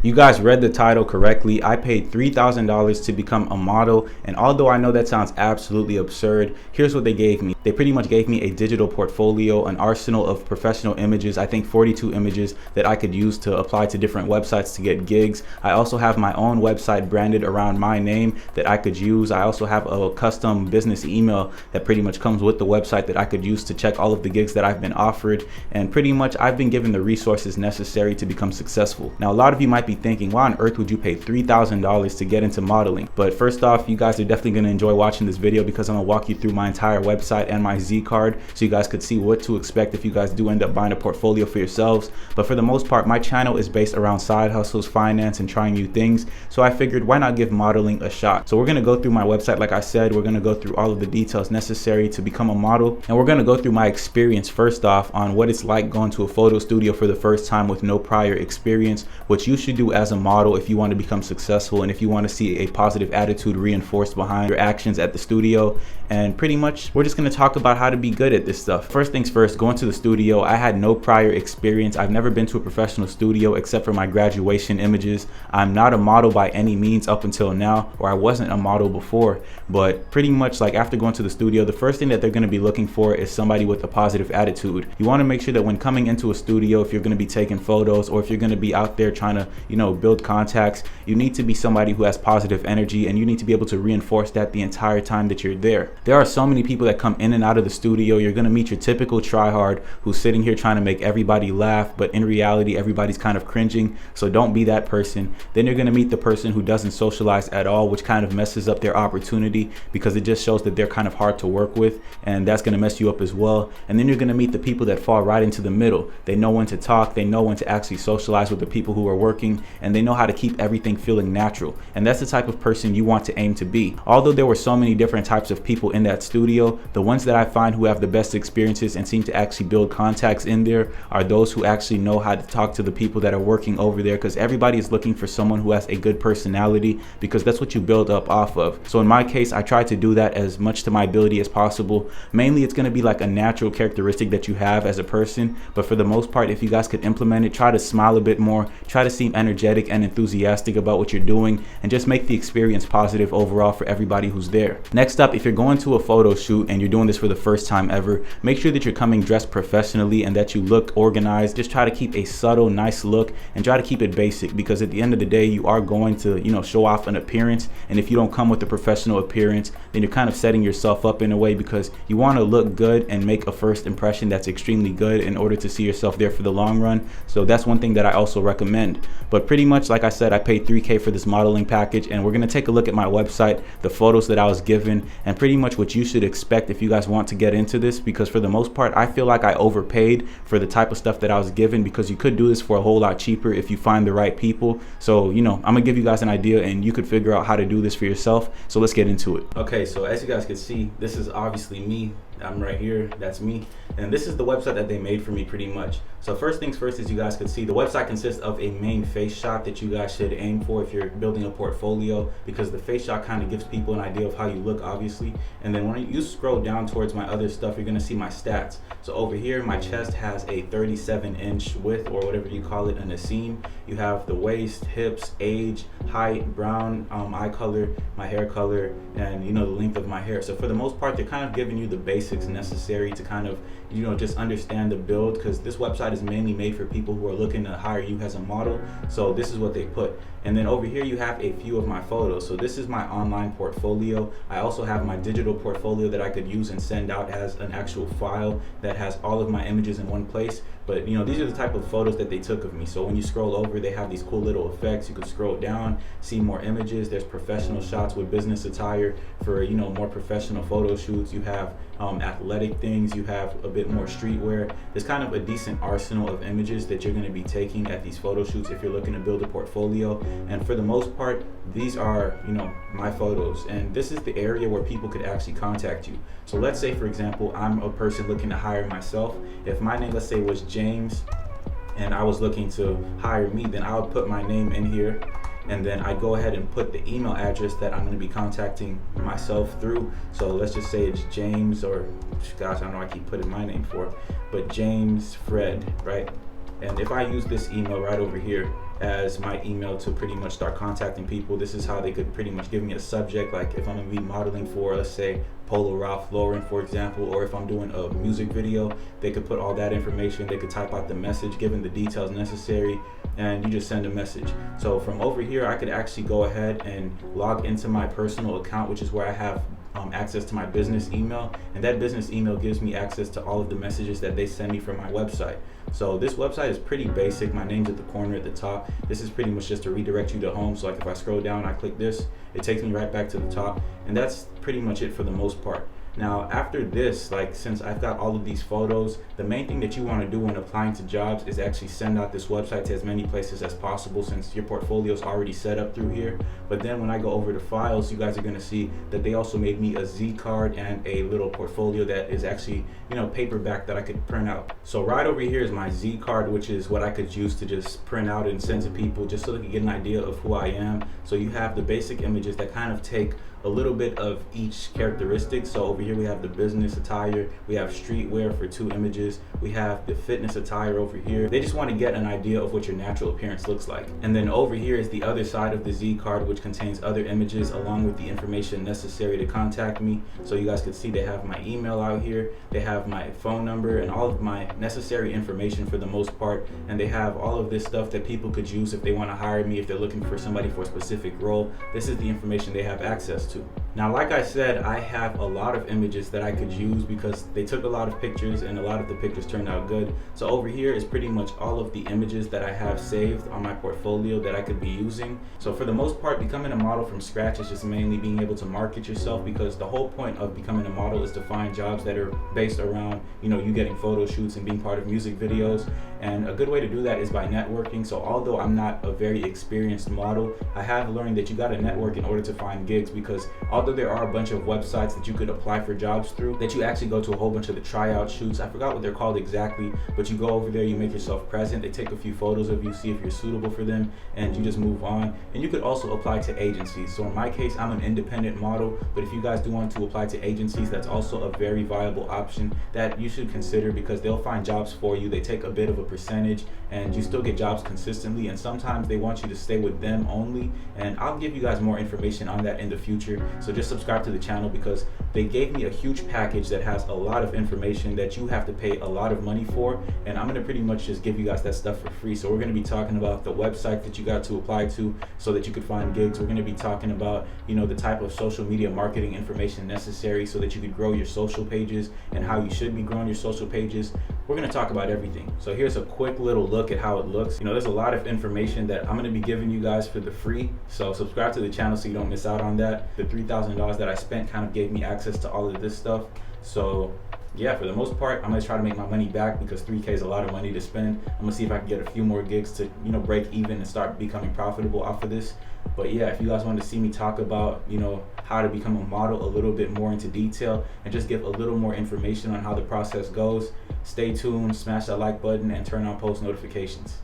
You guys read the title correctly. I paid $3,000 to become a model, and although I know that sounds absolutely absurd, here's what they gave me. They pretty much gave me a digital portfolio, an arsenal of professional images, I think 42 images that I could use to apply to different websites to get gigs. I also have my own website branded around my name that I could use. I also have a custom business email that pretty much comes with the website that I could use to check all of the gigs that I've been offered, and pretty much I've been given the resources necessary to become successful. Now, a lot of you might be thinking, why on earth would you pay $3,000 to get into modeling? But first off, you guys are definitely going to enjoy watching this video because I'm going to walk you through my entire website and my Z card so you guys could see what to expect if you guys do end up buying a portfolio for yourselves. But for the most part, my channel is based around side hustles, finance, and trying new things. So I figured, why not give modeling a shot? So we're going to go through my website. Like I said, we're going to go through all of the details necessary to become a model. And we're going to go through my experience first off on what it's like going to a photo studio for the first time with no prior experience, what you should do as a model if you want to become successful and if you want to see a positive attitude reinforced behind your actions at the studio. And pretty much we're just going to talk about how to be good at this stuff. First things first, going to the studio, I had no prior experience. I've never been to a professional studio except for my graduation images. I'm not a model by any means up until now, or I wasn't a model before, but pretty much like after going to the studio, the first thing that they're going to be looking for is somebody with a positive attitude. You want to make sure that when coming into a studio, if you're going to be taking photos or if you're going to be out there trying to, build contacts, you need to be somebody who has positive energy, and you need to be able to reinforce that the entire time that you're there. There are so many people that come in and out of the studio. You're going to meet your typical tryhard who's sitting here trying to make everybody laugh, but in reality, everybody's kind of cringing. So don't be that person. Then you're going to meet the person who doesn't socialize at all, which kind of messes up their opportunity because it just shows that they're kind of hard to work with, and that's going to mess you up as well. And then you're going to meet the people that fall right into the middle. They know when to talk, they know when to actually socialize with the people who are working, and they know how to keep everything feeling natural. And that's the type of person you want to aim to be. Although there were so many different types of people in that studio, the ones that I find who have the best experiences and seem to actually build contacts in there are those who actually know how to talk to the people that are working over there, because everybody is looking for someone who has a good personality, because that's what you build up off of. So in my case, I try to do that as much to my ability as possible. Mainly it's going to be like a natural characteristic that you have as a person, but for the most part, if you guys could implement it, try to smile a bit more, try to seem energetic and enthusiastic about what you're doing, and just make the experience positive overall for everybody who's there. Next up, if you're going to a photo shoot and you're doing this for the first time ever, make sure that you're coming dressed professionally and that you look organized. Just try to keep a subtle, nice look and try to keep it basic, because at the end of the day, you are going to, show off an appearance. And if you don't come with a professional appearance, then you're kind of setting yourself up in a way, because you want to look good and make a first impression that's extremely good in order to see yourself there for the long run. So that's one thing that I also recommend. But pretty much, like I said, I paid $3K for this modeling package, and we're going to take a look at my website, the photos that I was given, and pretty much what you should expect if you guys want to get into this, because for the most part, I feel like I overpaid for the type of stuff that I was given, because you could do this for a whole lot cheaper if you find the right people. So, I'm going to give you guys an idea and you could figure out how to do this for yourself. So let's get into it. Okay, so as you guys can see, this is obviously me. I'm right here, that's me. And this is the website that they made for me pretty much. So first things first, as you guys can see, the website consists of a main face shot that you guys should aim for if you're building a portfolio, because the face shot kind of gives people an idea of how you look, obviously. And then when you scroll down towards my other stuff, you're gonna see my stats. So over here, my chest has a 37-inch width, or whatever you call it, in a seam. You have the waist, hips, age, height, brown eye color, my hair color, and the length of my hair. So for the most part, they're kind of giving you the basics necessary to kind of just understand the build, because this website is mainly made for people who are looking to hire you as a model. So this is what they put. And then over here you have a few of my photos. So this is my online portfolio. I also have my digital portfolio that I could use and send out as an actual file that has all of my images in one place. But these are the type of photos that they took of me. So when you scroll over, they have these cool little effects. You could scroll down, see more images. There's professional shots with business attire for more professional photo shoots. You have athletic things. You have a bit more streetwear. There's kind of a decent arsenal of images that you're going to be taking at these photo shoots if you're looking to build a portfolio. And for the most part, these are my photos, and this is the area where people could actually contact you. So let's say, for example, I'm a person looking to hire myself. If my name, let's say, was James, and I was looking to hire me, then I would put my name in here, and then I go ahead and put the email address that I'm going to be contacting myself through. So let's just say it's James, or gosh, I don't know, I keep putting my name for it, but James Fred, right? And if I use this email right over here, as my email to pretty much start contacting people. This is how they could pretty much give me a subject, like if I'm gonna be modeling for, let's say, Polo Ralph Lauren, for example, or if I'm doing a music video, they could put all that information. They could type out the message, given the details necessary, and you just send a message. So from over here, I could actually go ahead and log into my personal account, which is where I have access to my business email, and that business email gives me access to all of the messages that they send me from my website. So this website is pretty basic. My name's at the corner at the top. This is pretty much just to redirect you to home. So like if I scroll down, I click this, it takes me right back to the top, and that's pretty much it for the most part. Now after this, like since I've got all of these photos, the main thing that you want to do when applying to jobs is actually send out this website to as many places as possible, since your portfolio is already set up through here. But then when I go over to files, you guys are going to see that they also made me a Z card and a little portfolio that is actually, you know, paperback that I could print out. So right over here is my Z card, which is what I could use to just print out and send to people just so they can get an idea of who I am. So you have the basic images that kind of take a little bit of each characteristic. So over here we have the business attire, we have streetwear for 2 images, we have the fitness attire over here. They just want to get an idea of what your natural appearance looks like. And then over here is the other side of the Z card, which contains other images along with the information necessary to contact me. So you guys can see they have my email out here, they have my phone number and all of my necessary information for the most part, and they have all of this stuff that people could use if they want to hire me, if they're looking for somebody for a specific role. This is the information they have access to. Now, like I said, I have a lot of images that I could use because they took a lot of pictures and a lot of the pictures turned out good. So over here is pretty much all of the images that I have saved on my portfolio that I could be using. So for the most part, becoming a model from scratch is just mainly being able to market yourself, because the whole point of becoming a model is to find jobs that are based around, you know, you getting photo shoots and being part of music videos. And a good way to do that is by networking. So although I'm not a very experienced model, I have learned that you got to network in order to find gigs, because although there are a bunch of websites that you could apply for jobs through, that you actually go to a whole bunch of the tryout shoots. I forgot what they're called exactly, but you go over there, you make yourself present, they take a few photos of you, see if you're suitable for them, and you just move on. And you could also apply to agencies. So in my case, I'm an independent model, but if you guys do want to apply to agencies, that's also a very viable option that you should consider, because they'll find jobs for you. They take a bit of a percentage and you still get jobs consistently, and sometimes they want you to stay with them only, and I'll give you guys more information on that in the future. So just subscribe to the channel, because they gave me a huge package that has a lot of information that you have to pay a lot of money for, and I'm going to pretty much just give you guys that stuff for free. So we're going to be talking about the website that you got to apply to so that you could find gigs. We're going to be talking about, you know, the type of social media marketing information necessary so that you could grow your social pages and how you should be growing your social pages. We're going to talk about everything. So here's a quick little look at how it looks. You know, there's a lot of information that I'm going to be giving you guys for the free. So subscribe to the channel so you don't miss out on that. The $3,000 that I spent kind of gave me access to all of this stuff. So yeah, for the most part, I'm gonna try to make my money back, because $3K is a lot of money to spend. I'm gonna see if I can get a few more gigs to, you know, break even and start becoming profitable off of this. But yeah, if you guys want to see me talk about, you know, how to become a model a little bit more into detail and just give a little more information on how the process goes, stay tuned, smash that like button, and turn on post notifications.